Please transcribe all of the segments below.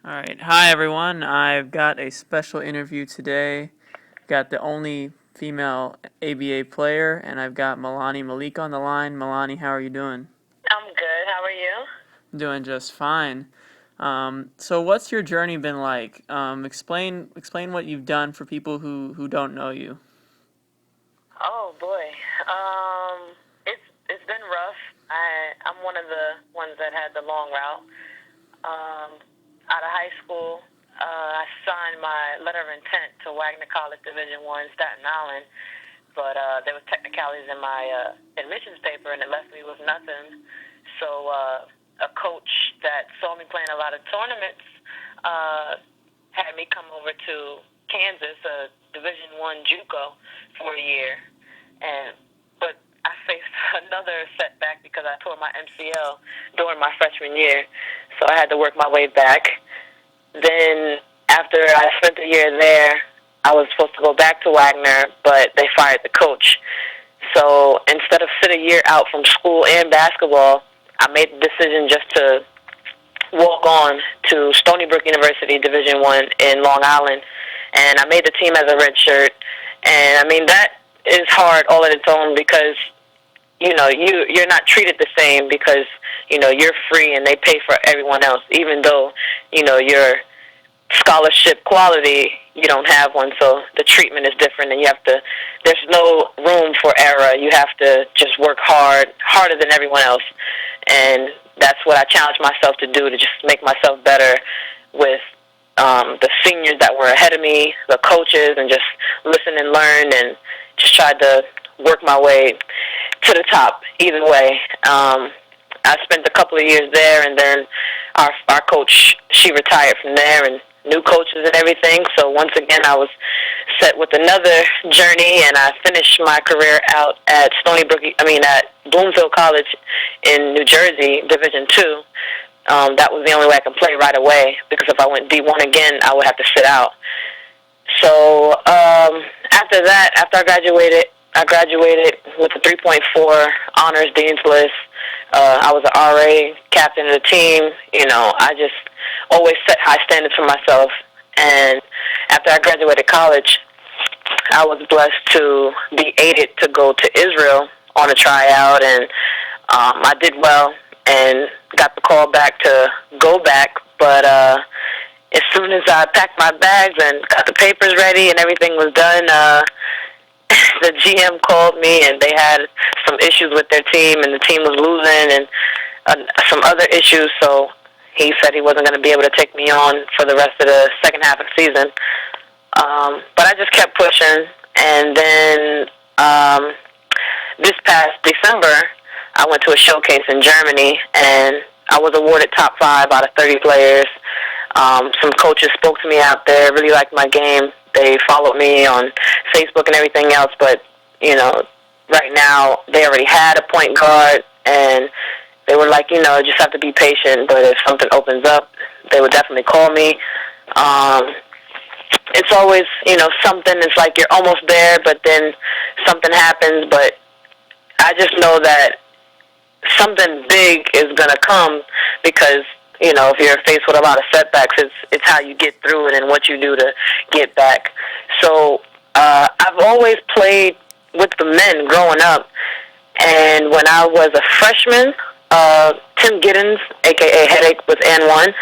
All right. Hi, everyone. I've got a special interview today. Got the only female ABA player, and I've got Milani Malik on the line. Milani, how are you doing? I'm good. How are you? I'm doing just fine. So what's your journey been like? Explain what you've done for people who don't know you. Oh boy. It's been rough. I'm one of the ones that had the long route. Um, Out of high school, I signed my letter of intent to Wagner College Division One, Staten Island, but there was technicalities in my admissions paper, and it left me with nothing. So a coach that saw me playing a lot of tournaments had me come over to Kansas, a Division One JUCO, for a year, but I faced another setback because I tore my MCL during my freshman year, so I had to work my way back. Then after I spent a year there, I was supposed to go back to Wagner, but they fired the coach. So instead of sit a year out from school and basketball, I made the decision just to walk on to Stony Brook University Division One in Long Island, and I made the team as a redshirt. And I mean that is hard all on its own because you're not treated the same because you're free and they pay for everyone else, even though your scholarship quality you don't have one, so the treatment is different, and there's no room for error. You have to just work harder than everyone else, and that's what I challenged myself to do, to just make myself better with the seniors that were ahead of me, the coaches, and just listen and learn, and just tried to work my way to the top either way. I spent a couple of years there, and then our coach, she retired from there, and new coaches and everything. So once again, I was set with another journey, and I finished my career out at at Bloomfield College in New Jersey, Division Two. That was the only way I could play right away, because if I went D1 again, I would have to sit out. So after that, after I graduated with a 3.4 honors Dean's List. I was an RA, captain of the team. I just always set high standards for myself. And after I graduated college, I was blessed to be aided to go to Israel on a tryout, and I did well and got the call back to go back. But as soon as I packed my bags and got the papers ready and everything was done, the GM called me, and they had some issues with their team, and the team was losing, and some other issues. So he said he wasn't going to be able to take me on for the rest of the second half of the season. But I just kept pushing, and then this past December, I went to a showcase in Germany, and I was awarded top 5 out of 30 players. Some coaches spoke to me out there, really liked my game. They followed me on Facebook and everything else, but, right now they already had a point guard, and they were like, just have to be patient, but if something opens up, they would definitely call me. It's always, something, it's like you're almost there, but then something happens, but I just know that something big is going to come because, if you're faced with a lot of setbacks, it's how you get through it and what you do to get back. So I've always played with the men growing up, and when I was a freshman, Tim Giddens, a.k.a. Headache with N1,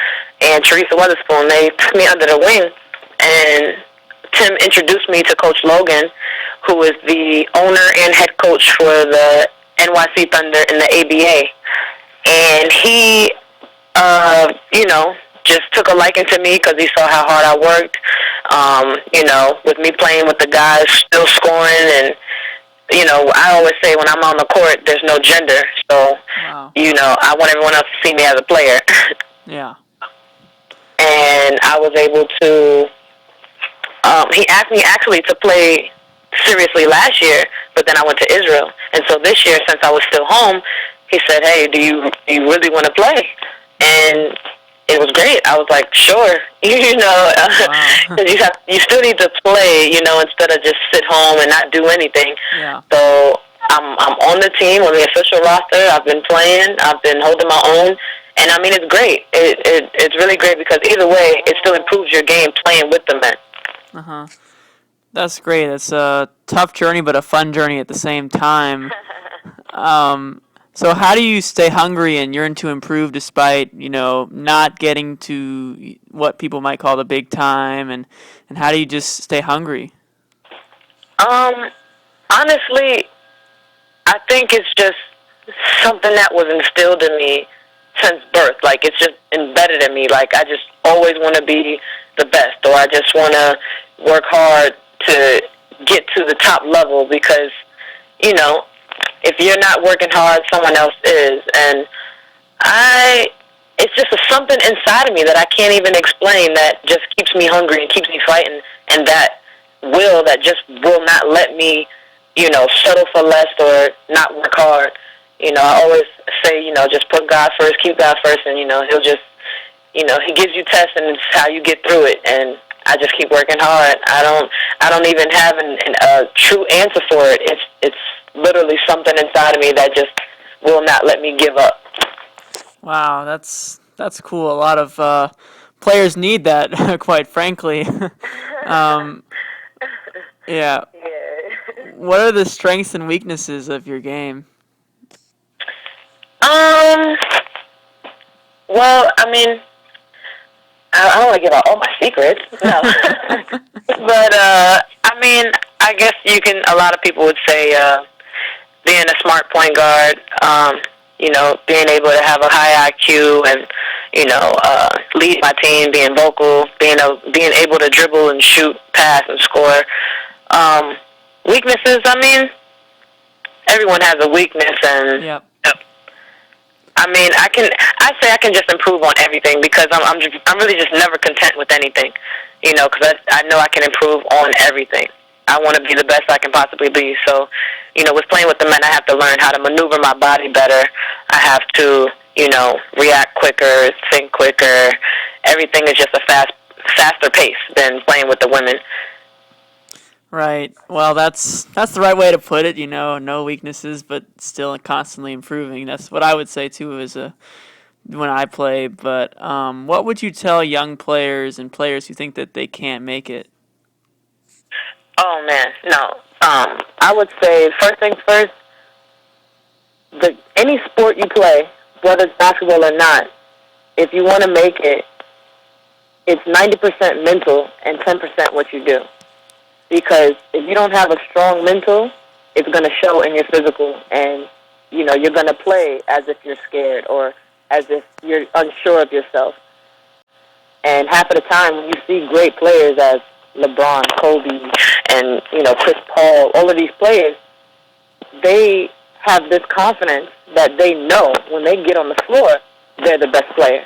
and Teresa Weatherspoon, they took me under their wing, and Tim introduced me to Coach Logan, who is the owner and head coach for the NYC Thunder in the ABA. And he, just took a liking to me because he saw how hard I worked, with me playing with the guys, still scoring. And, I always say when I'm on the court, there's no gender. So, Wow. I want everyone else to see me as a player. Yeah. And I was able to, he asked me actually to play seriously last year, but then I went to Israel. And so this year, since I was still home, he said, hey, do you really want to play? And it was great. I was like, sure. Wow. You still need to play, instead of just sit home and not do anything. Yeah. So I'm on the team, on the official roster. I've been playing. I've been holding my own. And I mean, it's great. It's really great because either way, it still improves your game playing with the men. Uh-huh. That's great. It's a tough journey, but a fun journey at the same time. So how do you stay hungry and yearn to improve despite, not getting to what people might call the big time, and how do you just stay hungry? Honestly, I think it's just something that was instilled in me since birth. Like, it's just embedded in me. Like, I just always want to be the best, or I just want to work hard to get to the top level because, if you're not working hard, someone else is. And it's just something inside of me that I can't even explain that just keeps me hungry and keeps me fighting, and that just will not let me, settle for less or not work hard. I always say, just put God first, keep God first, and, he'll just, he gives you tests and it's how you get through it. And I just keep working hard. I don't even have a true answer for it. It's literally something inside of me that just will not let me give up. Wow, that's cool. A lot of players need that, quite frankly. um, yeah. What are the strengths and weaknesses of your game? Well, I mean, I don't want to give out all my secrets, no. But, I mean, I guess a lot of people would say being a smart point guard, being able to have a high IQ and, lead my team, being vocal, being able to dribble and shoot, pass, and score. Weaknesses, I mean, everyone has a weakness, and Yep. I mean, I say I can just improve on everything because I'm really just never content with anything, because I know I can improve on everything. I want to be the best I can possibly be. So, with playing with the men, I have to learn how to maneuver my body better. I have to, react quicker, think quicker. Everything is just a faster pace than playing with the women. Right. Well, that's the right way to put it. No weaknesses, but still constantly improving. That's what I would say too, when I play. But what would you tell young players and players who think that they can't make it? Oh man, no. I would say first things first. Any sport you play, whether it's basketball or not, if you want to make it, it's 90% mental and 10% what you do. Because if you don't have a strong mental, it's going to show in your physical, and you're going to play as if you're scared or as if you're unsure of yourself. And half of the time, when you see great players as LeBron, Kobe, and Chris Paul, all of these players, they have this confidence that they know when they get on the floor, they're the best player,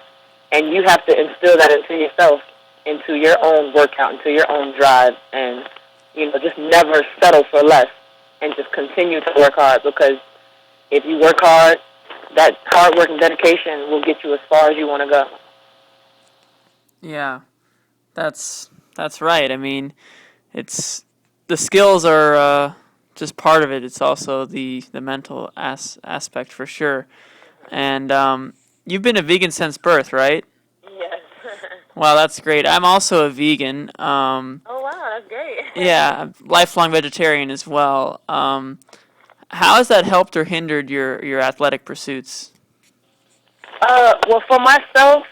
and you have to instill that into yourself, into your own workout, into your own drive, and just never settle for less and just continue to work hard, because if you work hard, that hard work and dedication will get you as far as you want to go. Yeah, that's right. I mean, it's the skills are just part of it. It's also the mental aspect for sure. And you've been a vegan since birth, right? Yes. Wow, that's great. I'm also a vegan. Oh, wow, that's great. Yeah, I'm lifelong vegetarian as well. How has that helped or hindered your athletic pursuits? Well, for myself,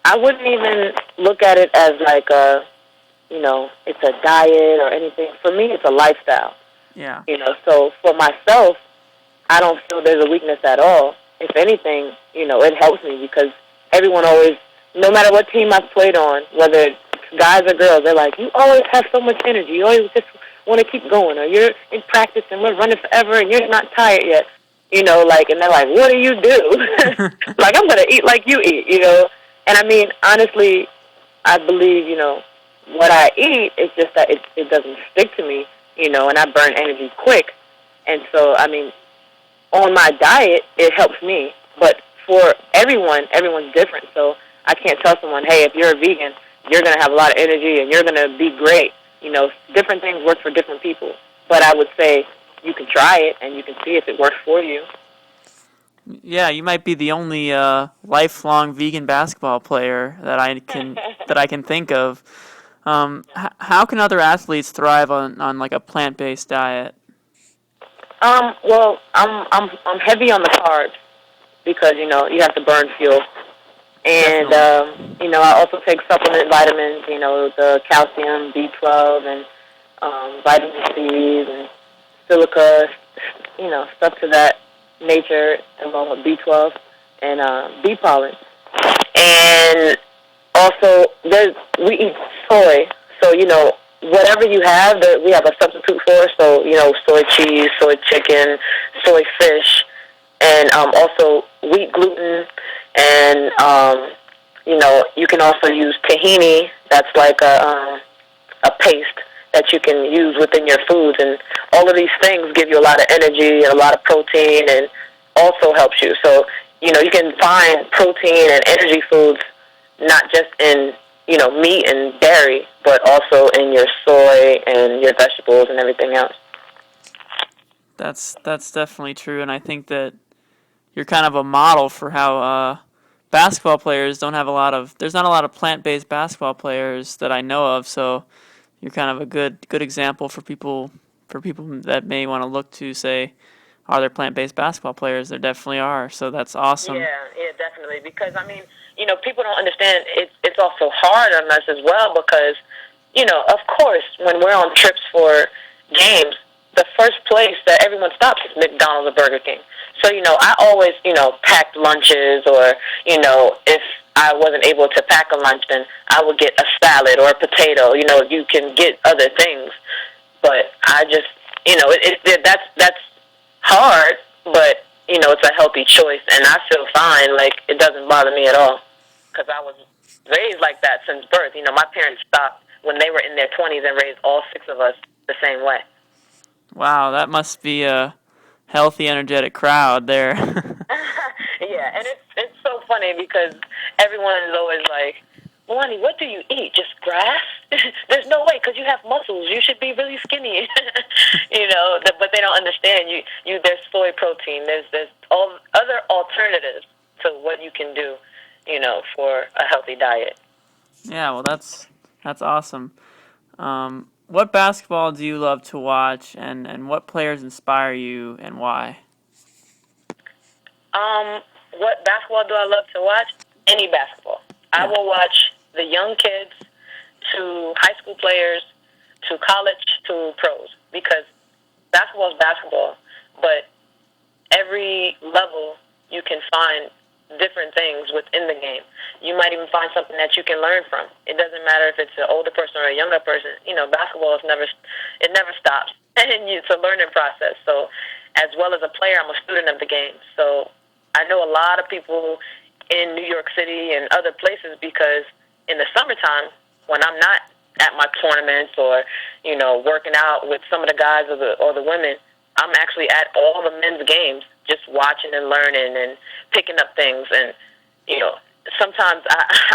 I wouldn't even look at it as like it's a diet or anything. For me, it's a lifestyle. Yeah. So for myself, I don't feel there's a weakness at all. If anything, it helps me because everyone always, no matter what team I've played on, whether it's guys or girls, they're like, you always have so much energy. You always just want to keep going, or you're in practice and we're running forever and you're not tired yet. And they're like, what do you do? Like, I'm going to eat like you eat, And I mean, honestly, I believe, what I eat, it's just that it doesn't stick to me, and I burn energy quick. And so, I mean, on my diet, it helps me. But for everyone's different. So I can't tell someone, hey, if you're a vegan, you're going to have a lot of energy and you're going to be great. Different things work for different people. But I would say you can try it and you can see if it works for you. Yeah, you might be the only lifelong vegan basketball player that I can think of. How can other athletes thrive on like a plant based diet? Well, I'm heavy on the carbs because you have to burn fuel, and Definitely. I also take supplement vitamins. The calcium, B12, and vitamin C's and silica. Stuff to that nature, along with B12 and bee pollen. And also, we eat soy, so whatever you have, that we have a substitute for. So soy cheese, soy chicken, soy fish, and also wheat gluten, and you can also use tahini. That's like a paste that you can use within your foods, and all of these things give you a lot of energy and a lot of protein, and also helps you. So you can find protein and energy foods not just in meat and dairy, but also in your soy and your vegetables and everything else. That's definitely true, and I think that you're kind of a model for how basketball players don't have a lot of. There's not a lot of plant based basketball players that I know of, so you're kind of a good example for people that may want to look to say, are there plant based basketball players? There definitely are. So that's awesome. Yeah, definitely. Because people don't understand. It's also hard on us as well because, of course, when we're on trips for games, the first place that everyone stops is McDonald's or Burger King. So I always packed lunches, or if I wasn't able to pack a lunch, then I would get a salad or a potato. You can get other things, but I just that's hard, but it's a healthy choice, and I feel fine. Like, it doesn't bother me at all because I was raised like that since birth. My parents stopped when they were in their 20s and raised all six of us the same way. Wow, that must be a healthy, energetic crowd there. Yeah, and it's so funny because everyone is always like, Milani, what do you eat? Just grass? There's no way, because you have muscles. You should be really skinny. But they don't understand. There's soy protein. There's all other alternatives to what you can do, for a healthy diet. Yeah, well, that's awesome. What basketball do you love to watch, and what players inspire you, and why? What basketball do I love to watch? Any basketball. I Yeah. will watch the young kids to high school players to college to pros, because basketball is basketball, but every level you can find different things within the game. You might even find something that you can learn from. It doesn't matter if it's an older person or a younger person. Basketball never stops, and it's a learning process. So, as well as a player, I'm a student of the game. So, I know a lot of people in New York City and other places because in the summertime, when I'm not at my tournaments or working out with some of the guys or the women, I'm actually at all the men's games, just watching and learning and picking up things. And sometimes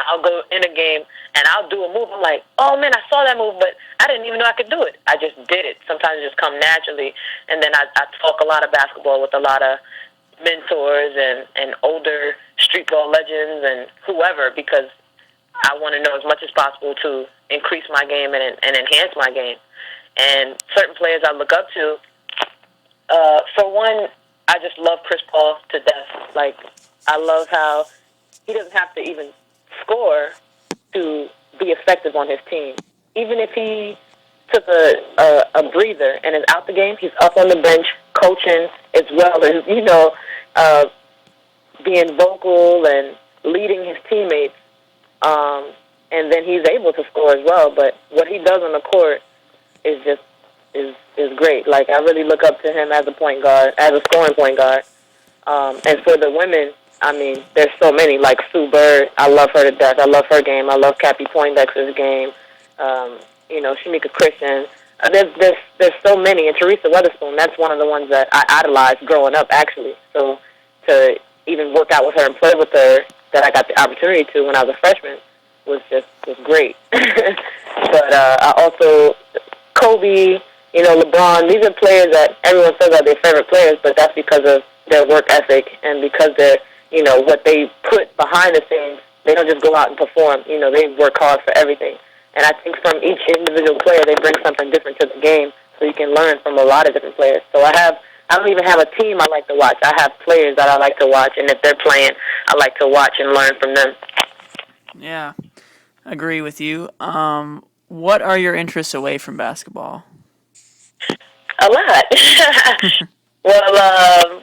I'll go in a game and I'll do a move. I'm like, oh man, I saw that move, but I didn't even know I could do it. I just did it. Sometimes it just come naturally. And then I talk a lot of basketball with a lot of mentors and older street ball legends and whoever, because I want to know as much as possible to increase my game and enhance my game. And certain players I look up to, for one, I just love Chris Paul to death. Like, I love how he doesn't have to even score to be effective on his team. Even if he took a breather and is out the game, he's up on the bench coaching as well as, being vocal and leading his teammates. And then he's able to score as well. But what he does on the court is just is great. Like, I really look up to him as a point guard, as a scoring point guard. And for the women, I mean, there's so many. Like Sue Bird, I love her to death. I love her game. I love Cappie Poindexter's game. Shamika Christian. There's so many. And Teresa Weatherspoon, that's one of the ones that I idolized growing up, actually. So to even work out with her and play with her, that I got the opportunity to when I was a freshman, was great. But I also Kobe, LeBron. These are players that everyone says are their favorite players, but that's because of their work ethic and because they're, what they put behind the scenes. They don't just go out and perform. They work hard for everything. And I think from each individual player, they bring something different to the game, so you can learn from a lot of different players. So I don't even have a team I like to watch. I have players that I like to watch, and if they're playing, I like to watch and learn from them. Yeah, agree with you. What are your interests away from basketball? A lot. Well,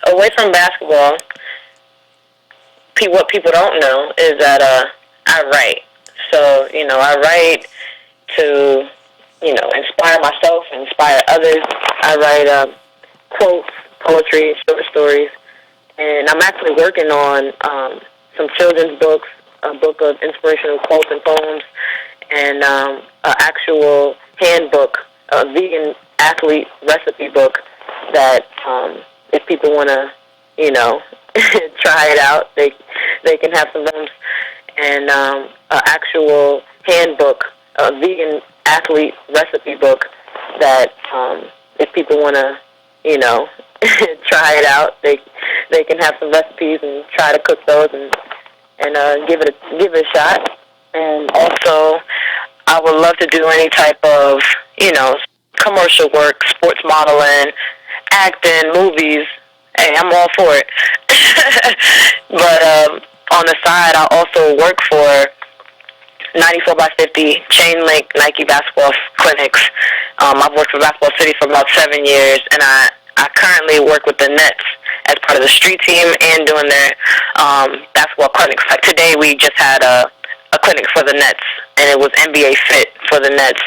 away from basketball, what people don't know is that I write. So, I write to, inspire myself and inspire others. I write quotes, poetry, short stories, and I'm actually working on some children's books, a book of inspirational quotes and poems, and an actual handbook, a vegan athlete recipe book that if people want to, try it out, they can have some rooms, and an actual handbook, a vegan athlete recipe book that if people want to, try it out, they can have some recipes and try to cook those and give it a shot. And also, I would love to do any type of, commercial work, sports modeling, acting, movies. Hey, I'm all for it. But on the side, I also work for 94x50 chain link Nike basketball clinics. I've worked for Basketball City for about 7 years, and I currently work with the Nets as part of the street team and doing their basketball clinics. Like today, we just had a clinic for the Nets, and it was NBA fit for the Nets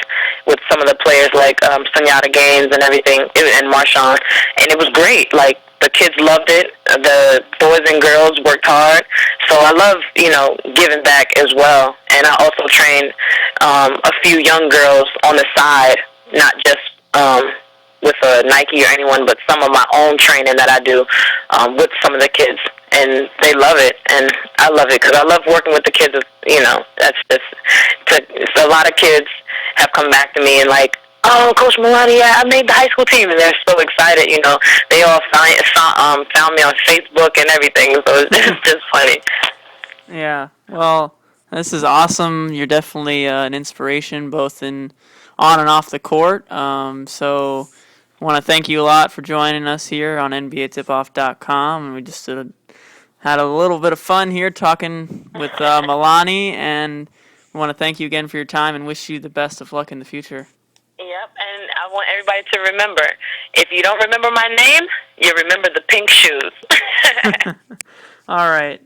with some of the players like Sunyata Gaines and everything, and Marshawn, and it was great. Like the kids loved it. The boys and girls worked hard. So I love, giving back as well. And I also train a few young girls on the side, not just with Nike or anyone, but some of my own training that I do with some of the kids. And they love it, and I love it because I love working with the kids. That's just a lot of kids have come back to me and like, oh, Coach Milani, yeah, I made the high school team, and they're so excited. They all found me on Facebook and everything, so it's just funny. Yeah, well, this is awesome. You're definitely an inspiration, both in on and off the court. So I want to thank you a lot for joining us here on NBATipoff.com. We just had a little bit of fun here talking with Milani, and we want to thank you again for your time and wish you the best of luck in the future. Yep, and I want everybody to remember, if you don't remember my name, you remember the pink shoes. All right.